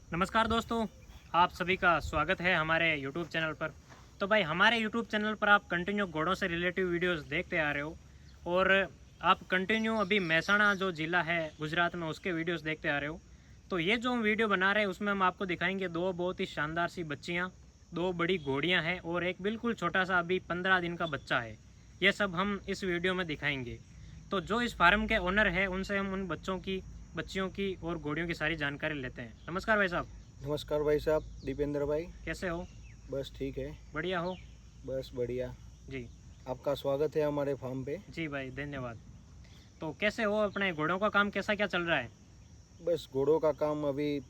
नमस्कार दोस्तों, आप सभी का स्वागत है हमारे YouTube चैनल पर। तो भाई हमारे YouTube चैनल पर आप कंटिन्यू घोड़ों से रिलेटिव वीडियोस देखते आ रहे हो और आप कंटिन्यू अभी महसाणा जो ज़िला है गुजरात में उसके वीडियोस देखते आ रहे हो। तो ये जो हम वीडियो बना रहे हैं उसमें हम आपको दिखाएंगे दो बहुत ही शानदार सी बच्चियाँ, दो बड़ी घोड़ियाँ हैं और एक बिल्कुल छोटा सा अभी 15 दिन का बच्चा है। ये सब हम इस वीडियो में दिखाएंगे। तो जो इस फार्म के ओनर है उनसे हम उन बच्चियों की और घोड़ियों की सारी जानकारी लेते हैं। नमस्कार भाई साहब। नमस्कार भाई साहब, दीपेंद्र भाई। कैसे हो? बस ठीक है। बढ़िया हो? बस बढ़िया। जी। आपका स्वागत है हमारे फार्म पे। जी भाई, धन्यवाद। तो कैसे हो? अपने घोड़ों का काम कैसा क्या चल रहा है? बस घोड़ों का काम अभी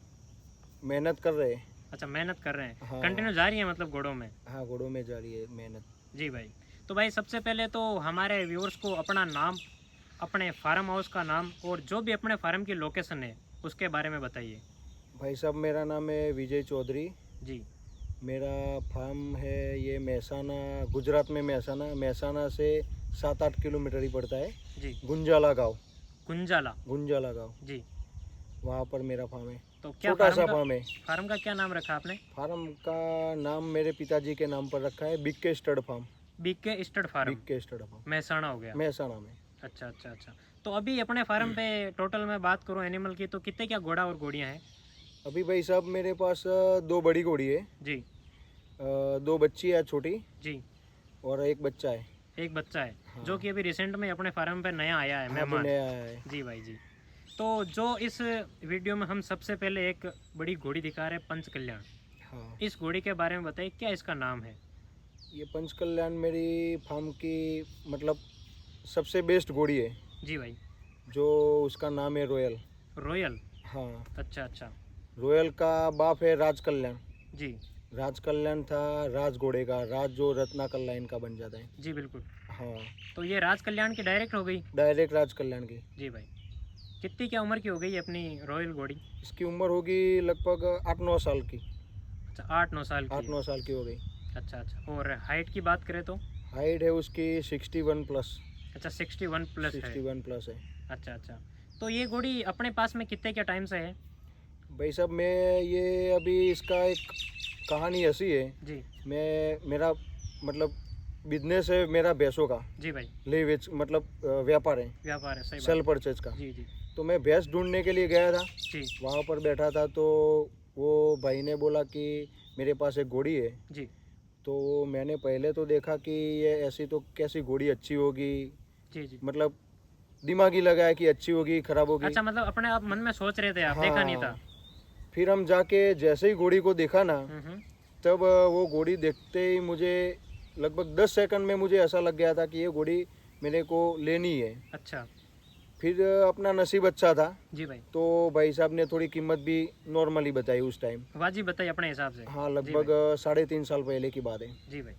मेहनत कर रहे हैं। अच्छा, मेहनत कर रहे हैं, हाँ कंटिन्यू जा रही है मतलब घोड़ों में? हाँ, घोड़ों में जा रही है मेहनत। जी भाई। तो भाई सबसे पहले तो हमारे व्यूअर्स को अपना नाम, अपने फार्म हाउस का नाम और जो भी अपने फार्म की लोकेशन है उसके बारे में बताइए। भाई साहब, मेरा नाम है विजय चौधरी। जी। मेरा फार्म है ये महसाना, गुजरात में महसाना से 7-8 किलोमीटर ही पड़ता है। जी। गुंजाला गाँव। गुंजाला। गुंजाला गाँव, जी। वहाँ पर मेरा फार्म है। तो क्या छोटा सा फार्म है। फार्म का क्या नाम रखा आपने? फार्म का नाम मेरे पिताजी के नाम पर रखा है, big K stud farm. BK stud farm, big K stud farm Mehsana हो गया। महसाना में। अच्छा अच्छा अच्छा। तो अभी अपने फार्म पे टोटल में बात करूँ एनिमल की तो कितने क्या घोड़ा और घोड़ियाँ हैं? अभी भाई साहब मेरे पास 2 बड़ी घोड़ी है, जी। 2 बच्ची है छोटी, जी। और एक बच्चा है। एक बच्चा है। हाँ। जो कि अभी रिसेंट में अपने फार्म पे नया आया है, हाँ, अभी मेहमान। नया आया है। जी भाई जी। तो जो इस वीडियो में हम सबसे पहले एक बड़ी घोड़ी दिखा रहे हैं, पंच कल्याण। हाँ, इस घोड़ी के बारे में बताइए, क्या इसका नाम है? ये पंच कल्याण मेरी फार्म की मतलब सबसे बेस्ट घोड़ी है। जी भाई। जो उसका नाम है रॉयल। रॉयल। हाँ, अच्छा अच्छा। रॉयल का बाप है राज कल्याण। जी। राज कल्याण था राज घोड़े का, राज जो रत्ना कल्याण का बन जाता है। जी बिल्कुल। हाँ, तो ये राज कल्याण की डायरेक्ट हो गई? डायरेक्ट राज कल्याण की। जी भाई। कितनी क्या उम्र की हो गई है अपनी रॉयल घोड़ी? इसकी उम्र होगी लगभग 8-9 साल की। अच्छा, 8-9 साल की है। 8-9 साल की हो गई। अच्छा अच्छा। और हाइट की बात करें तो? हाइट है उसकी 61 प्लस। अच्छा, 61 प्लस है। 61 प्लस है। अच्छा अच्छा। तो ये घोड़ी अपने पास में कितने क्या टाइम से है? भाई साहब, मैं ये अभी इसका एक कहानी ऐसी है। जी। मेरा मतलब बिजनेस है मेरा भैंसों का। जी भाई। ले वेच मतलब व्यापार है, व्यापार है, सही सेल बात परचेज का। है। जी जी। तो मैं भैंस ढूंढने के लिए गया था, जी। वहाँ पर बैठा था तो वो भाई ने बोला कि मेरे पास एक घोड़ी है। जी। तो मैंने पहले तो देखा कि ये ऐसी तो कैसी घोड़ी अच्छी होगी, जी जी। मतलब दिमागी लगाया कि अच्छी होगी खराब होगी। अच्छा, मतलब अपने आप मन में सोच रहे थे आप, देखा नहीं था? हाँ, फिर हम जाके जैसे ही घोड़ी को देखा ना, हम्म। तब वो घोड़ी देखते ही मुझे लगभग 10 सेकंड में मुझे ऐसा लग गया था कि ये घोड़ी मेरे को लेनी है। अच्छा। फिर अपना नसीब अच्छा था, जी भाई। तो भाई साहब ने थोड़ी कीमत भी नॉर्मली बताई उस टाइम। वाजिब बताइए अपने हिसाब से। हाँ, जी लगभग भाई। 3.5 साल पहले की बात है। जी भाई।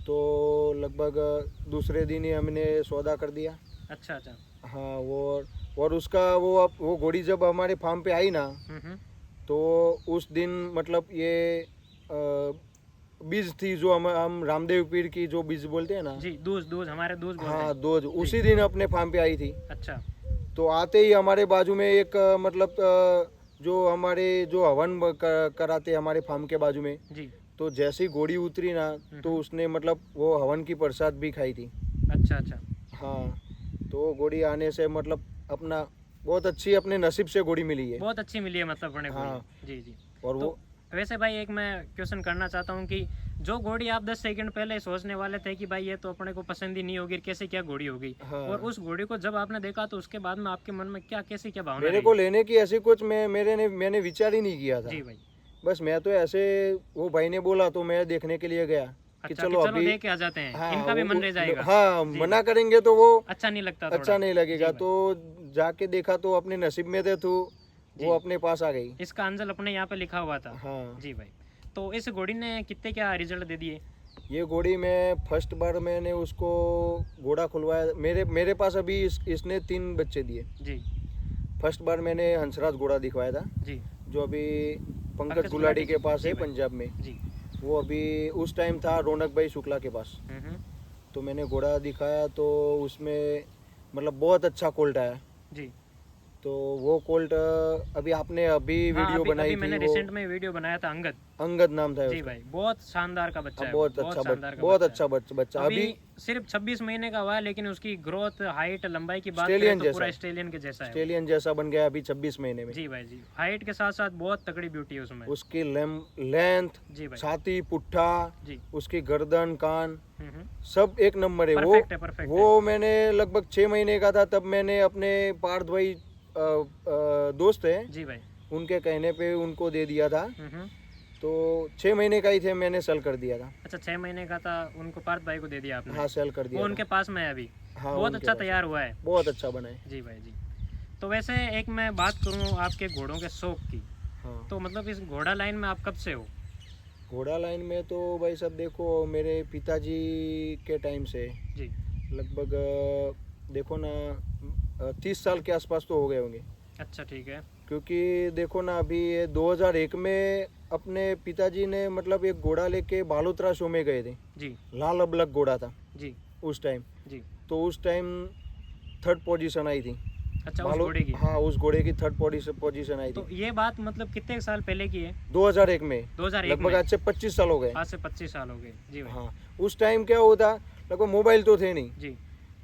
तो लगभग दूसरे दिन ही हमने सौदा कर दिया। अच्छा अच्छा। हाँ, और उसका वो घोड़ी जब हमारे फार्म पे आई ना, हम्म। तो उस दिन मतलब ये बीज थी जो हम रामदेव पीर की जो बीज बोलते हैं ना। जी, दूज दूज हमारे दूज बोलते हाँ, हैं। दोज जी। उसी दिन अपने फार्म पे आई थी। अच्छा। तो आते ही हमारे बाजू में एक मतलब जो हमारे जो हवन कराते हमारे फार्म के बाजू में। जी। तो जैसे ही घोड़ी उतरी ना, तो उसने मतलब वो हवन की प्रसाद भी खाई थी। अच्छा अच्छा। हाँ, तो घोड़ी आने से मतलब अपना बहुत अच्छी अपने नसीब से घोड़ी मिली है। बहुत अच्छी मिली है मतलब अपने घोड़ी। हाँ, जी जी। और तो वो वैसे भाई एक मैं क्वेश्चन करना चाहता हूँ कि जो घोड़ी आप 10 सेकंड पहले सोचने वाले थे कि भाई ये तो अपने को पसंद ही नहीं होगी, कैसे क्या घोड़ी होगी, और हाँ, उस घोड़ी को जब आपने देखा तो उसके बाद में आपके मन में क्या कैसी क्या भावना मेरे रही? को लेने की ऐसी कुछ मैंने विचार ही नहीं किया था। जी भाई। बस मैं तो ऐसे, वो भाई ने बोला तो मैं देखने के लिए गया कि अच्छा, कि चलो चलो अभी। देख के आ जाते हैं, हाँ, इनका भी मन रह जाएगा। हाँ, जी मना भाई। करेंगे तो वो अच्छा नहीं लगता थोड़ा? अच्छा नहीं जी लगेगा। भाई। तो जाके देखा तो अपने नसीब में थे, तो जी। वो अपने पास आ गई। इसका अंजल अपने यहाँ पे लिखा हुआ था। हाँ, जी भाई। तो इस घोड़ी ने कितने क्या रिजल्ट दे दिए? ये घोड़ी में फर्स्ट बार मैंने उसको घोड़ा खुलवाया, मेरे पास अभी इसने 3 बच्चे दिए। जी। फर्स्ट बार मैंने हंसराज घोड़ा दिखवाया था, जी। जो अभी पंकज गुलाटी गुलाटी के पास जी है भाई। पंजाब में। जी। वो अभी उस टाइम था रौनक भाई शुक्ला के पास। हम्म। तो मैंने घोड़ा दिखाया तो उसमें मतलब बहुत अच्छा कोल्ट आया। जी। तो वो कोल्ट अभी आपने अभी हाँ, वीडियो अभी बनाई अभी मैंने थी, वो रिसेंट में वीडियो बनाया था अंगद। अंगद नाम था जी उसका। भाई, बहुत शानदार का बच्चा है, बहुत बहुत अच्छा शानदार का बहुत बच्चा अच्छा है। बच्चा। अभी अभी सिर्फ 26 महीने का हुआ है, लेकिन उसकी ग्रोथ, हाइट, लंबाई की बात करें स्टेलियन तो जैसा पूरा है, ऑस्ट्रेलियन के जैसा है वो। स्टेलियन जैसा बन गया अभी 26 महीने में। जी भाई जी, हाइट के साथ साथ बहुत तगड़ी ब्यूटी है उसमें। उसकी लेंथ, जी भाई छाती, पुट्ठा, जी। उसकी गर्दन, कान, हम्म, सब एक नंबर है। परफेक्ट है, परफेक्ट है। वो मैंने लगभग 6 महीने का था तब मैंने अपने पार्थ भाई दोस्त है, जी भाई। उनके कहने पे उनको दे दिया था। हम्म। तो 6 महीने का ही थे, मैंने सेल कर दिया था। अच्छा, 6 महीने का था, उनको पार्थ भाई को दे दिया आपने? हाँ, सेल कर वो दिया उनके था। पास में है अभी? हाँ, बहुत उनके अच्छा पास तैयार है। हुआ है। बहुत अच्छा बना है। जी भाई जी। तो वैसे एक मैं बात करूँ आपके घोड़ों के शौक की, हाँ, तो मतलब इस घोड़ा लाइन में आप कब से हो? घोड़ा लाइन में तो भाई सब देखो मेरे पिताजी के टाइम से जी। लगभग देखो ना 30 साल के आसपास तो हो गए होंगे। अच्छा, ठीक है। क्योंकि देखो ना अभी ये 2001 में अपने पिताजी ने मतलब एक घोड़ा लेके बालोतरा शो में गए थे। जी लाल अबलग घोड़ा था जी उस टाइम। जी। तो उस टाइम 3rd पोजीशन आई थी। अच्छा, उस घोड़े की? हाँ, उस घोड़े की 3rd पोजीशन आई तो थी ये बात मतलब कितने साल पहले की है? 2001 में। 2001 लगभग में? आज से 25 साल हो गए। आज से 25 साल हो गए। जी भाई। हाँ, उस टाइम क्या होता, लगभग मोबाइल तो थे नहीं। जी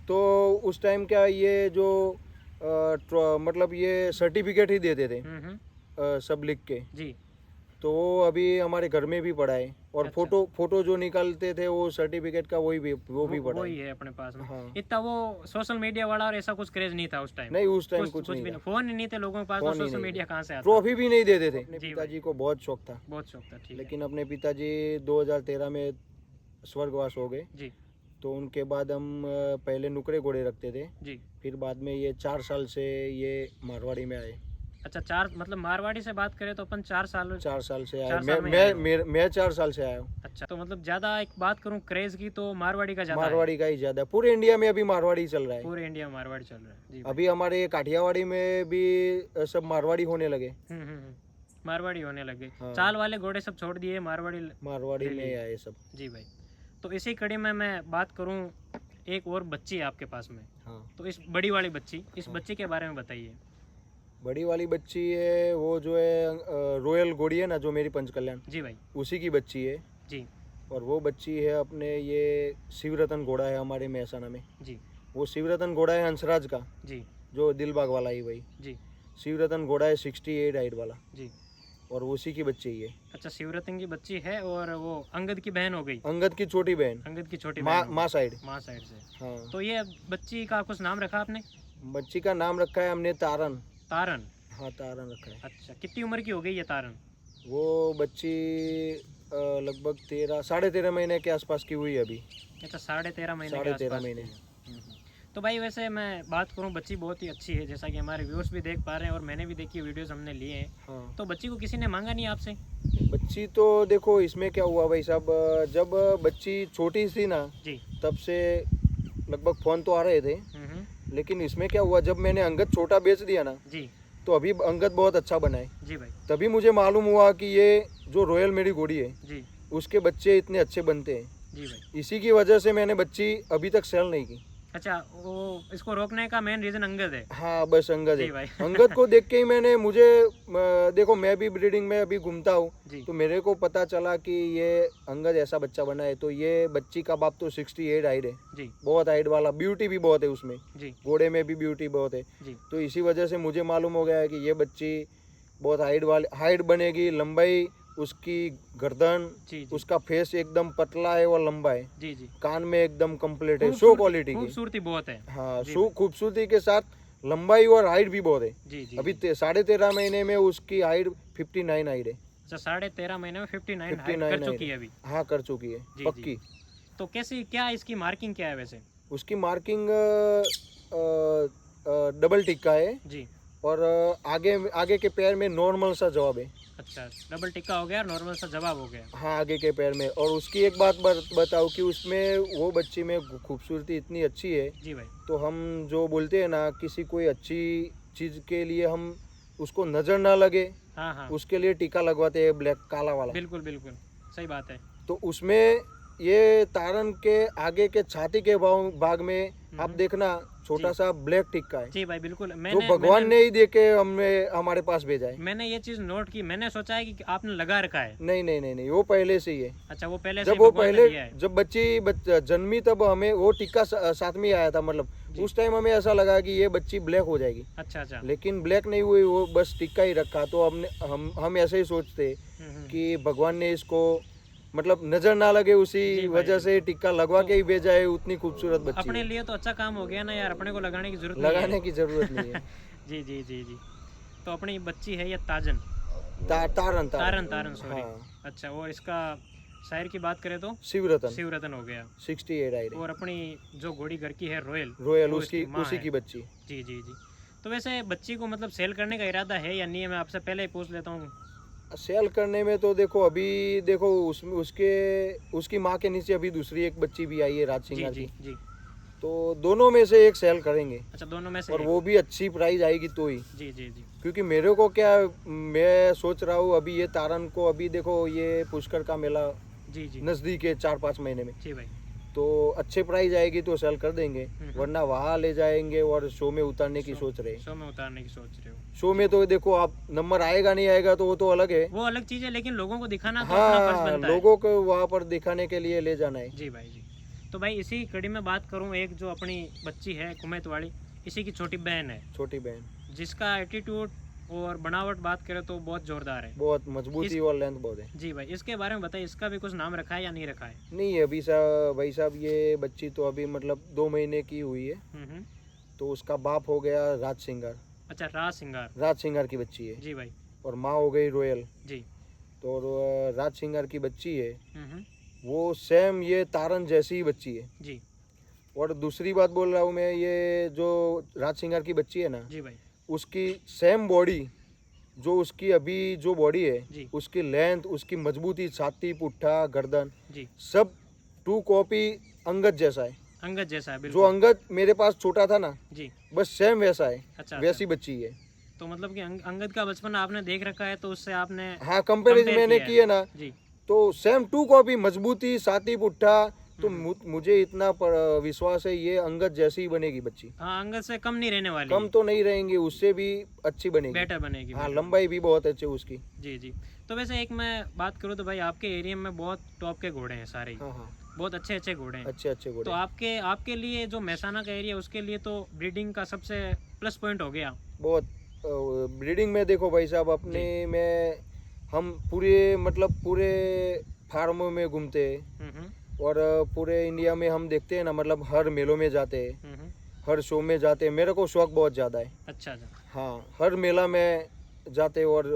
तो उस टाइम क्या ये जो मतलब ये सर्टिफिकेट ही देते थे सब लिख के। जी। तो वो अभी हमारे घर में भी पड़ा है। और अच्छा। फोटो जो निकालते थे वो सर्टिफिकेट का वो भी पड़ा वही है। है अपने पास में। हाँ। इतना वो सोशल मीडिया वाला और ऐसा कुछ क्रेज नहीं था उस टाइम? नहीं, उस टाइम कुछ कुछ भी नहीं नहीं, था। फोन ही नहीं थे लोगों के पास, तो फोन ही सोशल नहीं मीडिया था। कहाँ से आता? ट्रॉफी भी नहीं देते थे। अपने जी पिताजी को बहुत शौक था। बहुत शौक था, ठीक है। लेकिन अपने पिताजी 2013 में स्वर्गवास हो गए। जी तो उनके बाद हम पहले नुकरे घोड़े रखते थे। जी। फिर बाद में ये 4 साल से ये मारवाड़ी में आए। अच्छा, 4 मतलब मारवाड़ी से बात करें तो अपन 4 साल? 4 साल से आए। 4 साल में आए हो। मैं 4 साल से आया हूँ। अच्छा, तो मतलब ज़्यादा एक बात करूँ क्रेज की तो मारवाड़ी का ज़्यादा है? मारवाड़ी का ही ज्यादा, पूरे इंडिया में अभी मारवाड़ी चल रहा है। पूरे इंडिया में मारवाड़ी चल रहा है। जी भाई। अभी हमारे काठियावाड़ी में भी सब मारवाड़ी होने लगे। मारवाड़ी होने लग गए। हाँ। चाल वाले घोड़े सब छोड़ दिए, मारवाड़ी ले में लिए। आए सब। जी भाई। तो इसी कड़ी में मैं बात करूं, एक और बच्ची है आपके पास में, हाँ, तो इस बड़ी वाली बच्ची, इस हाँ। बच्ची के बारे में बताइए। बड़ी वाली बच्ची है वो जो है रॉयल घोड़ी है ना, जो मेरी पंचकल्याण, जी भाई उसी की बच्ची है। जी और वो बच्ची है अपने ये शिवरतन घोड़ा है हमारे महसाना में। जी वो शिवरतन घोड़ा है हंसराज का, जी जो दिलबाग वाला ही भाई। जी शिवरतन घोड़ा है 68 हाइट वाला, जी। और उसी की बच्ची ही है। अच्छा, शिवरतन की बच्ची है, और वो अंगद की बहन हो गई? अंगद की छोटी बहन, अंगद की छोटी माँ बहन हो माँ गई। साइड। माँ साइड से। हाँ। तो ये बच्ची का कुछ नाम रखा आपने? बच्ची का नाम रखा है हमने तारन। तारन? हाँ, तारन रखा है। अच्छा, कितनी उम्र की हो गई ये तारन? वो बच्ची लगभग 13.5 महीने के आसपास की हुई अभी। अच्छा, 13.5 महीने के 13.5 आसपास महीने। की है। तो भाई वैसे मैं बात करूं, बच्ची बहुत ही अच्छी है, जैसा कि हमारे व्यूअर्स भी देख पा रहे हैं और मैंने भी देखी, वीडियोस हमने लिए हैं। हाँ, तो बच्ची को किसी ने मांगा नहीं आपसे? बच्ची तो देखो इसमें क्या हुआ भाई साहब, जब बच्ची छोटी थी ना जी। तब से लगभग फ़ोन तो आ रहे थे। लेकिन इसमें क्या हुआ, जब मैंने अंगद छोटा बेच दिया ना, जी तो अभी अंगद बहुत अच्छा बना है। जी भाई तभी मुझे मालूम हुआ कि ये जो रॉयल मेरी घोड़ी है जी उसके बच्चे इतने अच्छे बनते हैं। जी भाई। इसी की वजह से मैंने बच्ची अभी तक सेल नहीं की। अच्छा, वो इसको रोकने का मेन रीज़न अंगद है? हाँ, बस अंगद जी है। भाई। अंगद को देख के ही मैंने देखो मैं भी ब्रीडिंग में अभी घूमता हूँ, जी तो मेरे को पता चला कि ये अंगद ऐसा बच्चा बना है। तो ये बच्ची का बाप तो 68 हाइट है, जी बहुत हाइट वाला, ब्यूटी भी बहुत है उसमें, जी घोड़े में भी ब्यूटी बहुत है। जी तो इसी वजह से मुझे मालूम हो गया है कि ये बच्ची बहुत हाइट बनेगी। लंबाई उसकी, गर्दन, जी जी उसका फेस एकदम पतला है और लंबा है, जी जी। कान में एकदम कंप्लीट है, शो क्वालिटी की। खूबसूरती बहुत है। हाँ, जी शो खूबसूरती के साथ लंबाई और हाइट भी बहुत है। जी जी। अभी 13.5 महीने में उसकी हाइट 59 हाइट है। अच्छा, 13.5 महीने में 59 हाइट 59 कर चुकी है अभी? हाँ, कर चुकी है जी, पक्की। तो कैसी, क्या इसकी मार्किंग क्या है वैसे? उसकी मार्किंग डबल टिक्का है, जी। और आगे के पैर में नॉर्मल सा जवाब है। अच्छा, डबल टिक्का हो गया, नॉर्मल सा जवाब हो गया। हाँ, आगे के पैर में। और उसकी एक बात बताओ कि उसमें वो बच्ची में खूबसूरती इतनी अच्छी है। जी भाई। तो हम जो बोलते हैं ना, किसी कोई अच्छी चीज़ के लिए हम उसको नज़र ना लगे, हाँ हाँ, उसके लिए टीका लगवाते हैं, ब्लैक काला वाला। बिल्कुल बिल्कुल सही बात है। तो उसमें ये तारन के आगे के छाती के भाग में आप देखना छोटा जी। सा ब्लैक टिक्का है, जी भाई बिल्कुल। जो मैंने भगवान ने ही दे के हमें हमारे पास भेजा है। मैंने ये चीज़ नोट की, मैंने सोचा है कि आपने लगा रखा है। नहीं नहीं नहीं नहीं, वो पहले से ही है। अच्छा, वो पहले से जब ही वो भगवान ने पहले दिया है। जब जन्मी तब हमें वो टिक्का साथ में ही आया था, मतलब जी। उस टाइम हमें ऐसा लगा कि ये बच्ची ब्लैक हो जाएगी, अच्छा अच्छा। लेकिन ब्लैक नहीं हुई, वो बस टिक्का ही रखा। तो हम ऐसे ही सोचते कि भगवान ने इसको मतलब नजर ना लगे, उसी जी भाई, वजह से टिक्का लगवा तो के ही भेजा है। उतनी खूबसूरत बच्ची अपने है, लिए तो अच्छा काम हो गया ना यार, अपने को लगाने की जरूरत नहीं लगाने है। की जरूरत नहीं है। जी जी जी जी। तो अपनी बच्ची है ये ताजन, तारन तारन तारन सॉरी। हाँ, अच्छा, और इसका शायर की बात करें तो शिवरतन शिवरतन हो गया। 68 आई रही। और अपनी जो घोड़ी घर की है रोयल, रोयल वो उसकी इसकी माँ उसी है। की बच्ची। जी जी जी। तो वैसे बच्ची को मतलब सेल करने का इरादा है या नहीं है, मैं आपसे पहले ही पूछ लेता हूँ। सेल करने में तो देखो, अभी देखो उसमें उसकी माँ के नीचे अभी दूसरी एक बच्ची भी आई है राज जी सिंगार जी की, जी। तो दोनों में से एक सेल करेंगे, अच्छा, दोनों में से और एक। वो भी अच्छी प्राइस आएगी तो ही। जी जी जी क्योंकि मेरे को क्या, मैं सोच रहा हूँ अभी ये तारन को, अभी देखो ये पुष्कर का मेला जी जी नज़दीक है 4-5 महीने में, जी भाई। तो अच्छे प्राइस आएगी तो सेल कर देंगे, वरना वहाँ ले जाएंगे और शो में उतारने की सोच रहे हैं। शो में उतारने की सोच रहे हो? शो में तो देखो आप नंबर आएगा नहीं आएगा तो वो तो अलग है, वो अलग चीज़ है, लेकिन लोगों को दिखाना तो अपना फर्ज हाँ बनता है। लोगों को वहाँ पर दिखाने के लिए ले जाना है। जी भाई जी। तो भाई इसी कड़ी में बात करूँ, एक जो अपनी बच्ची है कुमैत वाली, इसी की छोटी बहन है, छोटी बहन जिसका एटीट्यूड और बनावट बात करें तो बहुत जोरदार है। बहुत मजबूती और लेंथ बहुत है। जी भाई, इसके बारे में बताइए, इसका भी कुछ नाम रखा है या नहीं रखा है? नहीं अभी साहब, भाई साहब ये बच्ची तो अभी मतलब 2 महीने की हुई है, हम्म। तो उसका बाप हो गया राज सिंगार। अच्छा, राज सिंगार। राज सिंगार की बच्ची है, जी भाई। और माँ हो गई रोयल। जी। तो राज सिंगार की बच्ची है, हम्म। वो सेम ये तारन जैसी ही बच्ची है। जी और दूसरी बात बोल रहा हूँ मैं, ये जो राज सिंगार की बच्ची है ना, जी भाई। उसकी सेम बॉडी, जो उसकी अभी जो बॉडी है, जी उसकी लेंथ, उसकी मजबूती, छाती, पुट्ठा, गर्दन, जी। सब 2 कॉपी अंगद जैसा है। अंगद जैसा है जो बिल्कुल। अंगद मेरे पास छोटा था ना, जी। बस सेम वैसा है, अच्छा वैसी बच्ची है। तो मतलब कि अंगद का बचपन आपने देख रखा है, तो उससे आपने हाँ कंपेरिजन compare मैंने किया है। किया ना, जी। तो सेम 2 कॉपी, मजबूती, छाती, पुट्ठा, तो हम्म। मुझे इतना विश्वास है ये अंगद जैसी ही बनेगी बच्ची। हाँ, अंगद से कम नहीं रहने वाली कम है, तो नहीं रहेंगी, उससे भी अच्छी बनेगी। बेटर बनेगी। हाँ better लंबाई भी बहुत अच्छी उसकी। बनेगी। जी जी। तो वैसे एक मैं बात करूँ तो भाई आपके एरिया में बहुत टॉप के घोड़े हैं सारे ही, हाँ हाँ, बहुत अच्छे अच्छे घोड़े हैं। अच्छे अच्छे तो घोड़े। आपके आपके लिए जो महसाना का एरिया, उसके लिए तो ब्रीडिंग का सबसे प्लस पॉइंट हो गया। बहुत ब्रीडिंग में देखो भाई साहब, अपने में हम पूरे मतलब पूरे फार्मों में घूमते हैं, और पूरे इंडिया में हम देखते हैं ना, मतलब हर मेलों में जाते हैं, हर शो में जाते हैं। मेरे को शौक बहुत ज़्यादा है। अच्छा अच्छा। हाँ हर मेला में जाते और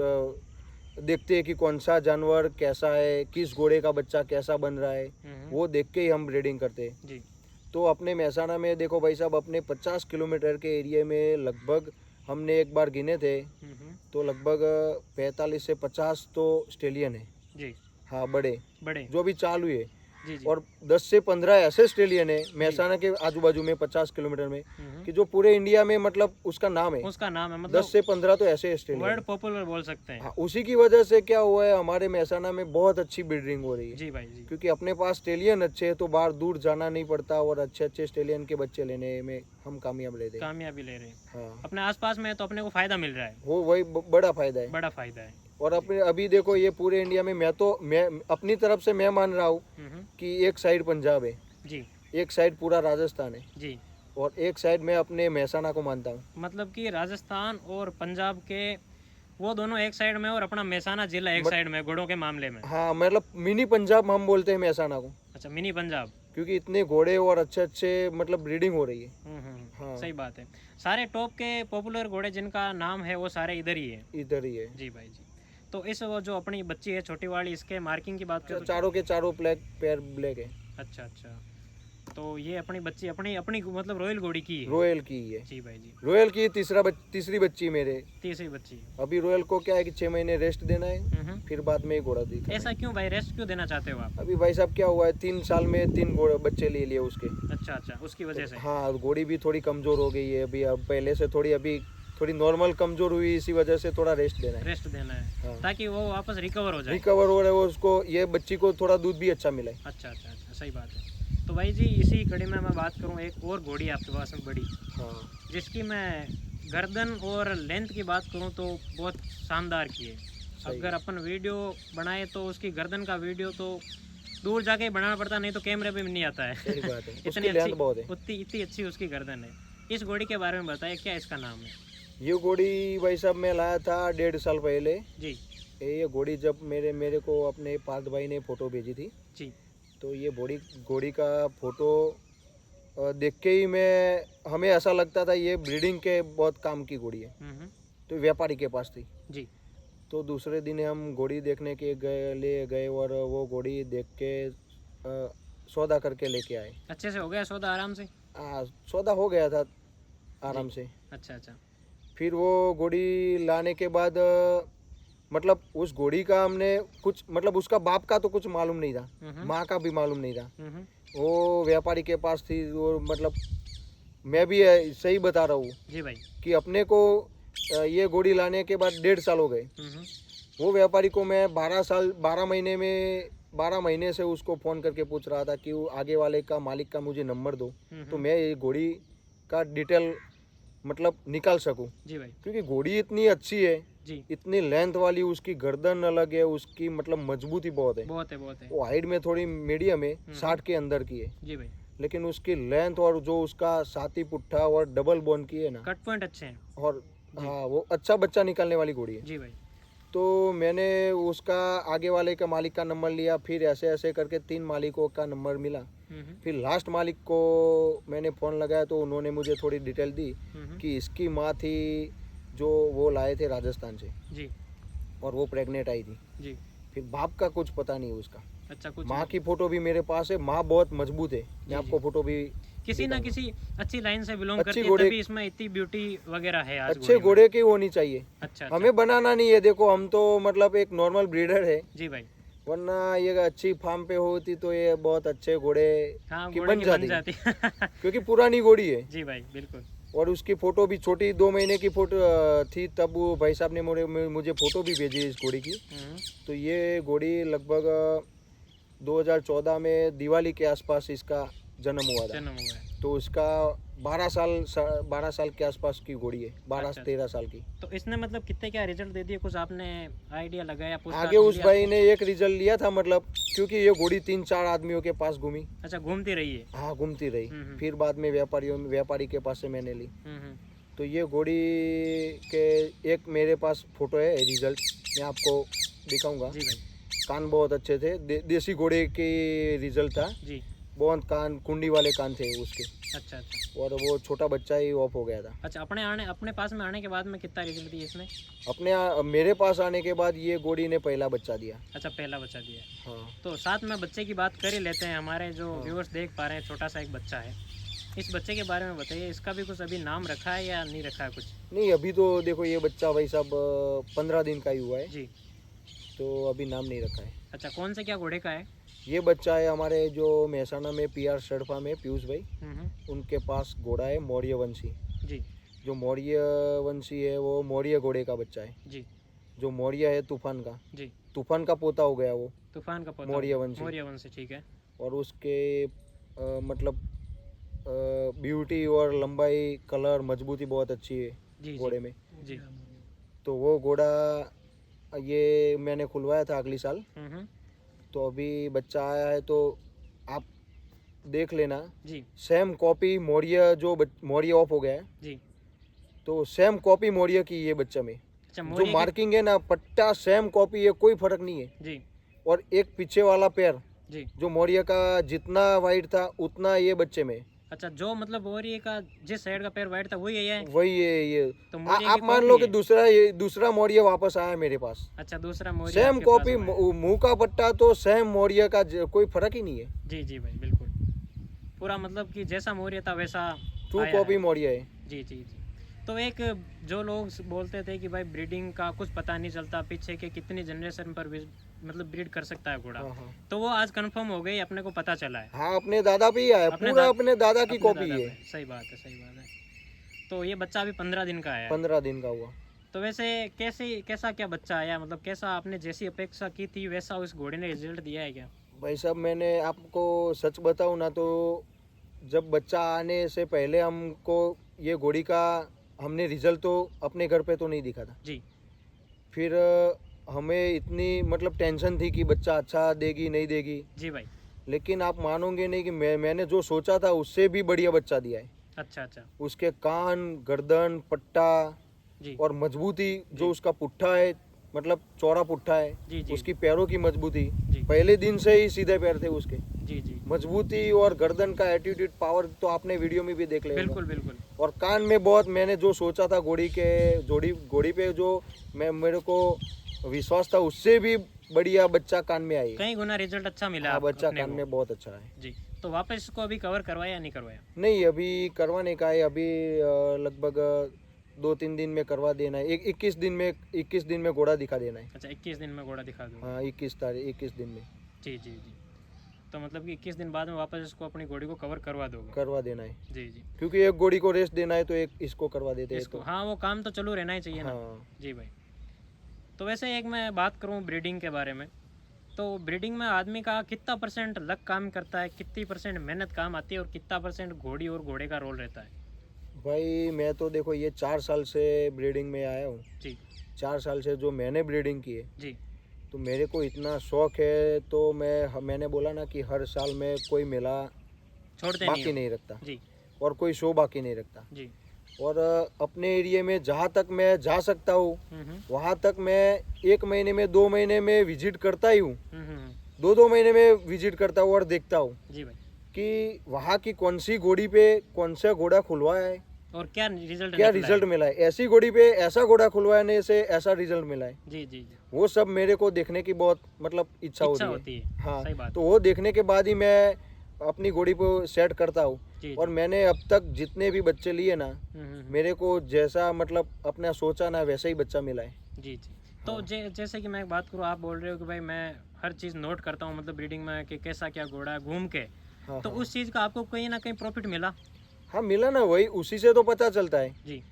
देखते हैं कि कौन सा जानवर कैसा है, किस घोड़े का बच्चा कैसा बन रहा है, वो देख के ही हम ब्रीडिंग करते हैं। जी तो अपने महसाना में देखो भाई साहब, अपने 50 किलोमीटर के एरिया में लगभग हमने एक बार गिने थे, तो लगभग 45 से 50 तो स्टेलियन है। जी। हाँ बड़े बड़े। जो भी चालू है, जी जी। और 10 से 15 ऐसे स्टेलियन है महसाना के आजू बाजू में 50 किलोमीटर में, कि जो पूरे इंडिया में मतलब उसका नाम है। उसका नाम है, 10 मतलब से 15 तो ऐसे स्टेलियन वर्ल्ड है। पॉपुलर बोल सकते हैं। हाँ उसी की वजह से क्या हुआ है, हमारे महसाना में बहुत अच्छी ब्रीडिंग हो रही है। जी भाई जी। क्योंकि अपने पास स्टेलियन अच्छे हैं, तो बाहर दूर जाना नहीं पड़ता, और अच्छे अच्छे स्टेलियन के बच्चे लेने में हम कामयाब रहते हैं। कामयाबी ले रहे हैं। हाँ अपने आसपास में तो अपने को फायदा मिल रहा है, वो वही बड़ा फायदा है। बड़ा फायदा है। और अपने अभी देखो ये पूरे इंडिया में, मैं अपनी तरफ से मैं मान रहा हूँ कि एक साइड पंजाब है, जी एक साइड पूरा राजस्थान है, जी। और एक साइड मैं अपने महसाना को मानता हूँ। मतलब कि राजस्थान और पंजाब के वो दोनों एक साइड में, और अपना महसाना जिला एक साइड में घोड़ों के मामले में। हाँ मतलब मिनी पंजाब हम बोलते हैं महसाना को, अच्छा, मिनी पंजाब। क्योंकि इतने घोड़े और अच्छे अच्छे मतलब ब्रीडिंग हो रही है। हाँ सही बात है। सारे टॉप के पॉपुलर घोड़े जिनका नाम है वो सारे इधर ही है। इधर ही है। जी भाई जी। तो इस वो जो अपनी बच्ची है छोटी वाली, इसके मार्किंग की बात करें तो चारों के चारों पैर ब्लैक है। अच्छा अच्छा। तो ये अपनी बच्ची अपनी अपनी मतलब रॉयल घोड़ी की है। रॉयल की है। जी भाई जी। रॉयल की तीसरी बच्ची मेरे। तीसरी बच्ची है। अभी रॉयल को क्या है कि 6 महीने रेस्ट देना है, फिर बाद में घोड़ा दिखा। ऐसा क्यों भाई, रेस्ट क्यों देना चाहते हो आप? अभी भाई साहब क्या हुआ है, 3 साल में 3 बच्चे ले लिए उसके। अच्छा अच्छा, उसकी वजह से। हाँ घोड़ी भी थोड़ी कमजोर हो गई है अभी, अब पहले से थोड़ी नॉर्मल कमजोर हुई, इसी वजह से थोड़ा रेस्ट देना है। रेस्ट देना है, हाँ। ताकि वो वापस रिकवर हो जाए। रिकवर हो रहा है वो, उसको ये बच्ची को थोड़ा दूध भी अच्छा मिले। अच्छा अच्छा अच्छा, सही बात है। तो भाई जी इसी कड़ी में मैं बात करूं, एक और घोड़ी आपके पास में बड़ी, हाँ जिसकी मैं गर्दन और लेंथ की बात करूं तो बहुत शानदार की है। सही अगर है। अपन वीडियो बनाए तो उसकी गर्दन का वीडियो तो दूर जाके ही बनाना पड़ता, नहीं तो कैमरे पे भी नहीं आता है। सही बात है, इतनी उसकी अच्छी, लेंथ बहुत है। इतनी अच्छी उसकी गर्दन है। इस घोड़ी के बारे में बताइए, क्या इसका नाम है? ये घोड़ी भाई साहब मैं लाया था 1.5 साल पहले। जी ये घोड़ी जब मेरे मेरे को अपने पार्थ भाई ने फ़ोटो भेजी थी, जी। तो ये घोड़ी घोड़ी का फ़ोटो देख के ही मैं हमें ऐसा लगता था ये ब्रीडिंग के बहुत काम की घोड़ी है। हम्म। तो व्यापारी के पास थी। जी तो दूसरे दिन हम घोड़ी देखने के ले गए और वो घोड़ी देख के सौदा करके लेके आए। अच्छे से हो गया सौदा आराम से? सौदा हो गया था आराम जी। से। अच्छा अच्छा। फिर वो घोड़ी लाने के बाद मतलब उस घोड़ी का हमने कुछ मतलब उसका बाप का तो कुछ मालूम नहीं था, हम्म माँ का भी मालूम नहीं था। हम्म। वो व्यापारी के पास थी। वो मतलब मैं भी सही बता रहा हूँ जी भाई। कि अपने को ये घोड़ी लाने के बाद 1.5 साल हो गए। हम्म। वो व्यापारी को मैं 12 महीने से उसको फ़ोन करके पूछ रहा था कि वो आगे वाले का मालिक का मुझे नंबर दो, तो मैं ये घोड़ी का डिटेल मतलब निकाल सकूं। जी भाई। क्योंकि घोड़ी इतनी अच्छी है, जी इतनी लेंथ वाली, उसकी गर्दन अलग है, उसकी मतलब मजबूती बहुत है। बहुत है बहुत है। वो हाइट में थोड़ी मीडियम है, 60 के अंदर की है, जी भाई। लेकिन उसकी लेंथ और जो उसका साथी पुट्ठा और डबल बोन की है ना, कट पॉइंट अच्छे हैं। और जी। हाँ वो अच्छा बच्चा निकालने वाली घोड़ी है। जी भाई। तो मैंने उसका आगे वाले का मालिक का नंबर लिया, फिर ऐसे ऐसे करके 3 मालिकों का नंबर मिला। फिर लास्ट मालिक को मैंने फ़ोन लगाया तो उन्होंने मुझे थोड़ी डिटेल दी कि इसकी माँ थी जो वो लाए थे राजस्थान से, जी और वो प्रेग्नेंट आई थी। जी। फिर बाप का कुछ पता नहीं उसका। अच्छा कुछ माँ नहीं। की फ़ोटो भी मेरे पास है, माँ बहुत मजबूत है। जी, मैं आपको फ़ोटो भी किसी ना दिखाऊंगा। किसी अच्छी लाइन से बिलोंग अच्छी करती है, घोड़े, तभी इसमें इतनी ब्यूटी वगैरह है आज अच्छे घोड़ी में। घोड़े की होनी चाहिए। अच्छा अच्छा। हमें बनाना नहीं है, देखो हम तो मतलब एक नॉर्मल ब्रीडर है, जी भाई। वरना ये अच्छी फार्म पे होती तो ये बहुत अच्छे घोड़े हाँ की घोड़े बन की बन जाती, जाती। क्योंकि पुरानी घोड़ी है। जी भाई बिल्कुल। और उसकी फ़ोटो भी छोटी 2 महीने की फ़ोटो थी, तब वो भाई साहब ने मुझे फ़ोटो भी भेजी इस घोड़ी की। तो ये घोड़ी लगभग 2014 में दिवाली के आसपास इसका जन्म हुआ था। जन्म हुआ है। तो उसका 12 साल के आसपास की घोड़ी है, 12 अच्छा, 13 साल की। तो इसने मतलब कितने क्या रिजल्ट दे दिए, कुछ आपने आइडिया लगाया, पूछताछ आगे उस मिली भाई आपको? ने एक रिजल्ट लिया था, मतलब क्योंकि ये घोड़ी 3-4 आदमियों के पास घूमी। अच्छा घूमती रही है। हाँ घूमती रही। हम्म। फिर बाद में व्यापारी के पास से मैंने ली। हम्म। तो ये घोड़ी के एक मेरे पास फोटो है रिजल्ट, मैं आपको दिखाऊंगा। जी भाई। कान बहुत अच्छे थे, देसी घोड़े की रिजल्ट था। जी। बहुत कान कुंडी वाले कान थे उसके, अच्छा अच्छा। और वो छोटा बच्चा ही ऑफ हो गया था। अच्छा अपने पास में आने के बाद में कितना रिजल्ट दिया इसने? मेरे पास आने के बाद ये घोड़ी ने पहला बच्चा दिया। अच्छा पहला बच्चा दिया। हाँ तो साथ में बच्चे की बात कर ही लेते हैं, हमारे जो हाँ। व्यूअर्स देख पा रहे हैं, छोटा सा एक बच्चा है। इस बच्चे के बारे में बताइए, इसका भी कुछ अभी नाम रखा है या नहीं रखा है कुछ? नहीं, अभी तो देखो ये बच्चा भाई साहब 15 दिन का ही हुआ है, जी। तो अभी नाम नहीं रखा है। अच्छा कौन से क्या घोड़े का है? ये बच्चा है हमारे जो मेहसाना में PR सड़फा में पीयूष भाई, उनके पास घोड़ा है मौर्य वंशी। जी जो मौर्य वंशी है वो मौर्य घोड़े का बच्चा है। जी जो मौर्य है तूफान का, जी। तूफान का पोता हो गया वो, तूफान का पोता मौर्य हो गया। वंशी। मौर्य वंश, ठीक है। और उसके मतलब ब्यूटी और लंबाई, कलर, मजबूती बहुत अच्छी है जी घोड़े जी में। जी। तो वो घोड़ा ये मैंने खुलवाया था अगली साल। हम्म। तो अभी बच्चा आया है, तो आप देख लेना। जी सेम कॉपी मौर्य, जो मौर्य ऑफ हो गया है, जी। तो सेम कॉपी मौर्य की ये बच्चा में। अच्छा जो मौर्य की। मार्किंग है ना, पट्टा सेम कॉपी है, कोई फर्क नहीं है। जी और एक पीछे वाला पैर जी। जो मौर्य का जितना वाइट था उतना ये बच्चे में, अच्छा जो मतलब मौर्य का जिस साइड का पैर वाइट था वही है ये? वही है ये। तो मौर्य आप की मान कॉपी लो कि है। दूसरा मौर्य वापस आया मेरे पास, अच्छा दूसरा मौर्य सेम आपके पास कॉपी, हुआ है। मुंह का पट्टा तो सेम मौर्य का, कोई फर्क ही नहीं है। जी जी भाई बिल्कुल। पूरा मतलब कि जैसा मौर्य था वैसा ट्रू आया कॉपी है। मौर्य है। जी जी जी। तो एक जो लोग बोलते थे कि भाई ब्रीडिंग का कुछ पता नहीं चलता, पीछे के कितनी जनरेशन पर मतलब ब्रीड कर सकता है घोड़ा, हाँ हाँ तो वो आज कंफर्म हो गई, अपने को पता चला है। हाँ, अपने दादा पे ही आया, अपने पूरा दा- अपने दादा की अपने कॉपी दादा है। पे। सही बात है सही बात है। तो ये बच्चा अभी 15 दिन का आया है। 15 दिन का हुआ। तो वैसे कैसा क्या बच्चा आया, मतलब कैसा आपने जैसी अपेक्षा की थी वैसा उस घोड़े ने रिजल्ट दिया है क्या? भाई साहब मैंने आपको सच बताऊं ना तो जब बच्चा आने से पहले हमको ये घोड़ी का हमने रिजल्ट तो अपने घर पे तो नहीं दिखा था। जी फिर हमें इतनी मतलब टेंशन थी कि बच्चा अच्छा देगी नहीं देगी, जी भाई। लेकिन आप मानोगे नहीं कि मैंने जो सोचा था उससे भी बढ़िया बच्चा दिया है। अच्छा अच्छा। उसके कान, गर्दन, पट्टा जी और मजबूती जो जी उसका पुट्ठा है, मतलब चौड़ा पुट्ठा है, जी जी उसकी पैरों की मजबूती, जी पहले दिन से ही सीधे पैर थे उसके। जी जी। मजबूती और गर्दन का एटीट्यूड पावर तो आपने वीडियो में भी देख लिया होगा। बिल्कुल बिल्कुल। और कान में बहुत मैंने जो सोचा था घोड़ी पे जो मेरे को विश्वास था उससे भी बढ़िया बच्चा कान में आई है। कई गुना रिजल्ट अच्छा मिला हाँ, बच्चा अपने कान को। में बहुत अच्छा है। जी। तो वापस इसको अभी कवर करवाया या नहीं करवाया? नहीं, अभी करवाने का है। अभी लगभग 2-3 दिन में करवा देना है। 21 दिन में घोड़ा दिखा देना है। अच्छा 21 दिन में घोड़ा दिखा दूंगा। हाँ, 21 दिन में जी जी जी। तो मतलब कि 21 दिन बाद में वापस इसको अपनी घोड़ी को कवर करवा दोगे? करवा देना है, जी जी। क्योंकि एक घोड़ी को रेस्ट देना है तो एक इसको करवा देते हैं इसको तो। हाँ, वो काम तो चालू रहना ही चाहिए ना। हाँ, जी भाई। तो वैसे एक मैं बात करूँ ब्रीडिंग के बारे में, तो ब्रीडिंग में आदमी का कितना परसेंट लक काम करता है, कितनी परसेंट मेहनत काम आती है और कितना परसेंट घोड़ी और घोड़े का रोल रहता है? भाई मैं तो देखो ये 4 साल से ब्रीडिंग में आया हूँ। जी 4 साल से जो मैंने ब्रीडिंग की है, जी तो मेरे को इतना शौक है तो मैंने बोला ना कि हर साल मैं कोई मेला छोड़ते बाकी नहीं नहीं रखता हो। जी और कोई शो बाकी नहीं रखता। जी। और अपने एरिया में जहाँ तक मैं जा सकता हूँ वहाँ तक मैं 1 महीने में 2 महीने में विजिट करता ही हूँ। हम्म। 2-2 महीने में विजिट करता हूँ और देखता हूँ जी भाई। कि वहाँ की कौन सी घोड़ी पे कौन सा घोड़ा खुलवा है, और क्या रिजल्ट क्या निकला रिजल्ट है? मिला है, ऐसी घोड़ी पे ऐसा घोड़ा खुलवाने से ऐसा रिजल्ट मिला है। जी जी जी। वो सब मेरे को देखने की बहुत मतलब इच्छा इच्छा होती होती है। है। हाँ, सही बात तो वो देखने के बाद ही मैं अपनी घोड़ी को सेट करता हूँ। जी और जी। मैंने अब तक जितने भी बच्चे लिए ना, हम्म। मेरे को जैसा मतलब अपना सोचा ना वैसा ही बच्चा मिला है। जी जी। तो हाँ जैसे कि मैं एक बात करूँ, आप बोल रहे हो कि भाई मैं हर चीज़ नोट करता हूँ, मतलब ब्रीडिंग में कि कैसा क्या घोड़ा है घूम के, हाँ तो हाँ उस चीज़ का आपको कहीं ना कहीं प्रॉफिट मिला? हाँ, मिला ना, वही उसी से तो पता चलता है। जी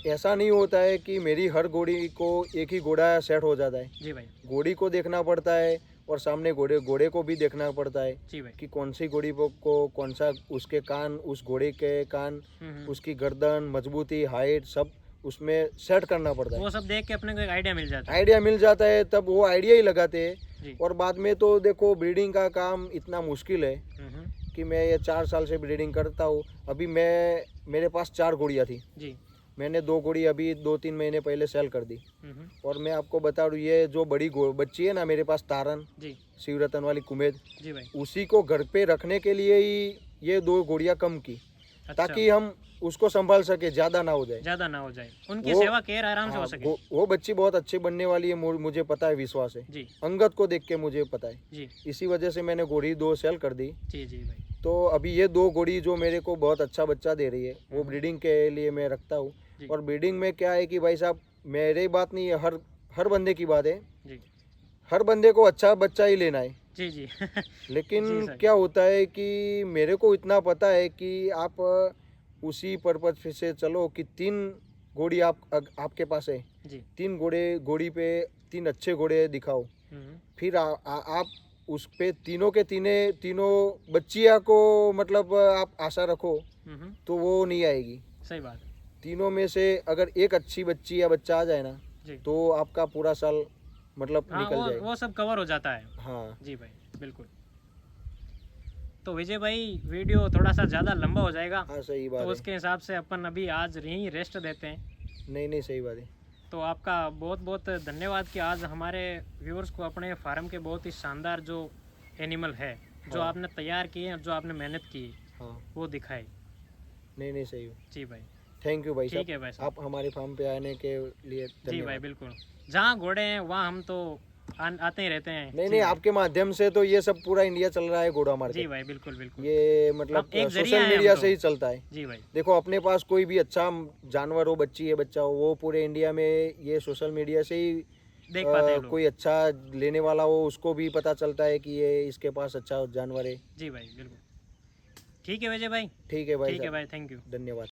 ऐसा नहीं होता है कि मेरी हर घोड़ी को एक ही घोड़ा सेट हो जाता है। जी भाई। घोड़ी को देखना पड़ता है और सामने घोड़े को भी देखना पड़ता है जी भाई। कि कौन सी घोड़ी को कौन सा उसके कान, उस घोड़े के कान, उसकी गर्दन, मजबूती, हाइट सब उसमें सेट करना पड़ता है। वो सब देख के अपने को एक आइडिया मिल जाता है। आइडिया मिल जाता है, तब वो आइडिया ही लगाते हैं। जी। और बाद में तो देखो ब्रीडिंग का काम इतना मुश्किल है हम्म। कि मैं ये 4 साल से ब्रीडिंग करता हूँ। अभी मेरे पास 4 घोड़ियाँ थी। जी। मैंने 2 घोड़ी अभी 2-3 महीने पहले सेल कर दी। हम्म। और मैं आपको बता दूँ, ये जो बड़ी बच्ची है ना मेरे पास, तारन जी शिवरतन वाली कुमेद, जी भाई। उसी को घर पे रखने के लिए ही ये 2 घोड़ियाँ कम की, अच्छा, ताकि हम उसको संभाल सके, ज़्यादा ना हो जाए, ज़्यादा ना हो जाए, उनकी वो सेवा केयर आराम से हो हाँ, सके। वो बच्ची बहुत अच्छी बनने वाली है, मुझे पता है, विश्वास है। जी अंगद को देख के मुझे पता है। जी इसी वजह से मैंने घोड़ी 2 सेल कर दी। जी जी भाई। तो अभी ये 2 घोड़ी जो मेरे को बहुत अच्छा बच्चा दे रही है, वो ब्रीडिंग के लिए मैं रखता हूँ। जी और ब्रीडिंग में क्या है कि भाई साहब, मेरी बात नहीं है, हर बंदे की बात है। जी हर बंदे को अच्छा बच्चा ही लेना है। जी जी लेकिन जी सर। क्या होता है कि मेरे को इतना पता है कि आप उसी पर्पज से चलो कि 3 घोड़ी आपके पास है, जी। 3 घोड़ी पे 3 अच्छे घोड़े दिखाओ। फिर आप उस पे तीनों के तीनों बच्चियाँ को मतलब आप आशा रखो तो वो नहीं आएगी। सही बात है। तीनों में से अगर एक अच्छी बच्ची या बच्चा आ जाए ना, जी तो आपका पूरा साल मतलब हाँ, निकल वो जाएगा। सब कवर हो जाता है। हाँ जी भाई बिल्कुल। तो विजय भाई, वीडियो थोड़ा सा ज़्यादा लंबा हो जाएगा, हाँ, सही तो बात है। उसके हिसाब से अपन अभी आज यहीं रेस्ट देते हैं। नहीं सही बात है। तो आपका बहुत बहुत धन्यवाद कि आज हमारे व्यूअर्स को अपने फार्म के बहुत ही शानदार जो एनिमल है, जो हाँ। आपने तैयार किए हैं, जो आपने मेहनत की है, हाँ, वो दिखाई। नहीं सही हो। जी भाई। थैंक यू भाई ठीक है साहब, भाई साहब। आप हमारे फार्म पे आने के लिए जी भाई धन्यवाद। बिल्कुल। जहाँ घोड़े हैं वहाँ हम तो आते ही रहते हैं। नहीं जी भाई। आपके माध्यम से तो ये सब पूरा इंडिया चल रहा है, घोड़ा जी मार्केट। भाई बिल्कुल बिल्कुल। ये मतलब अब एक जरिया सोशल है मीडिया हम से तो। ही चलता है। जी भाई। देखो अपने पास कोई भी अच्छा जानवर हो, बच्ची है, बच्चा हो, वो पूरे इंडिया में ये सोशल मीडिया से ही देख पाते हैं लोग। कोई अच्छा लेने वाला हो उसको भी पता चलता है कि ये इसके पास अच्छा जानवर है। जी भाई बिल्कुल। ठीक है विजय भाई। ठीक है भाई ठीक है साहब, भाई, थैंक यू। धन्यवाद।